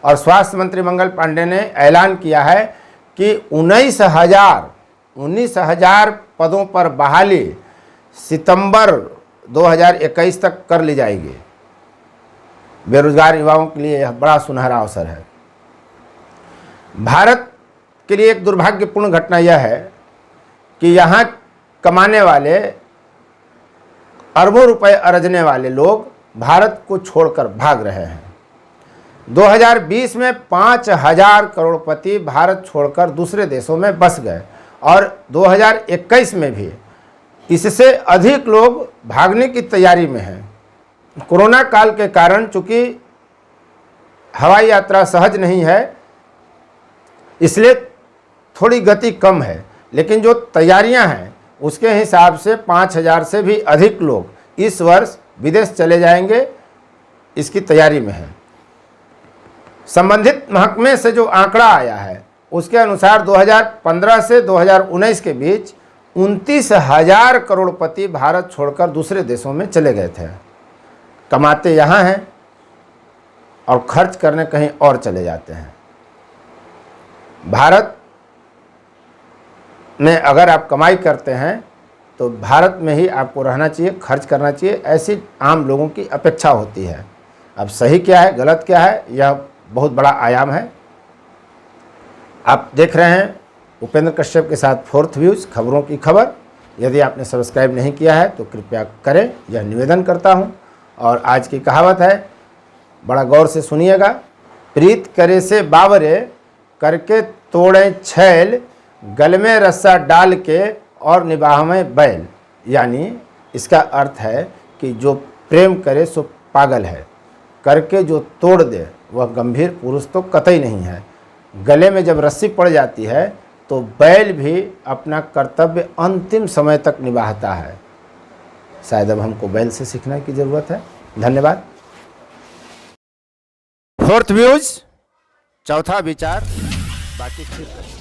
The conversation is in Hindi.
और स्वास्थ्य मंत्री मंगल पांडे ने ऐलान किया है कि 19,000 पदों पर बहाली सितंबर 2021 तक कर ली जाएगी। बेरोजगार युवाओं के लिए यह बड़ा सुनहरा अवसर है। भारत के लिए एक दुर्भाग्यपूर्ण घटना यह है कि यहाँ कमाने वाले, अरबों रुपए अर्जने वाले लोग भारत को छोड़कर भाग रहे हैं। 2020 में 5,000 करोड़पति भारत छोड़कर दूसरे देशों में बस गए और 2021 में भी इससे अधिक लोग भागने की तैयारी में हैं। कोरोना काल के कारण चूंकि हवाई यात्रा सहज नहीं है, इसलिए थोड़ी गति कम है, लेकिन जो तैयारियां हैं उसके हिसाब से 5,000 से भी अधिक लोग इस वर्ष विदेश चले जाएंगे, इसकी तैयारी में है। संबंधित महकमे से जो आंकड़ा आया है उसके अनुसार 2015 से 2019 के बीच 29,000 करोड़पति भारत छोड़कर दूसरे देशों में चले गए थे। कमाते यहाँ हैं और खर्च करने कहीं और चले जाते हैं। भारत में अगर आप कमाई करते हैं तो भारत में ही आपको रहना चाहिए, खर्च करना चाहिए, ऐसी आम लोगों की अपेक्षा होती है। अब सही क्या है, गलत क्या है, यह बहुत बड़ा आयाम है। आप देख रहे हैं उपेंद्र कश्यप के साथ फोर्थ व्यूज, खबरों की खबर। यदि आपने सब्सक्राइब नहीं किया है तो कृपया करें, यह निवेदन करता हूं। और आज की कहावत है, बड़ा गौर से सुनिएगा। प्रीत करे से बावरे, करके तोड़े छैल, गल में रस्सा डाल के और निबाह में बैल। यानी इसका अर्थ है कि जो प्रेम करे सो पागल है, करके जो तोड़ दे वह गंभीर पुरुष तो कतई नहीं है। गले में जब रस्सी पड़ जाती है तो बैल भी अपना कर्तव्य अंतिम समय तक निभाता है। शायद अब हमको बैल से सीखने की ज़रूरत है। धन्यवाद। फोर्थ व्यूज, चौथा विचार, बाकी ठीक है।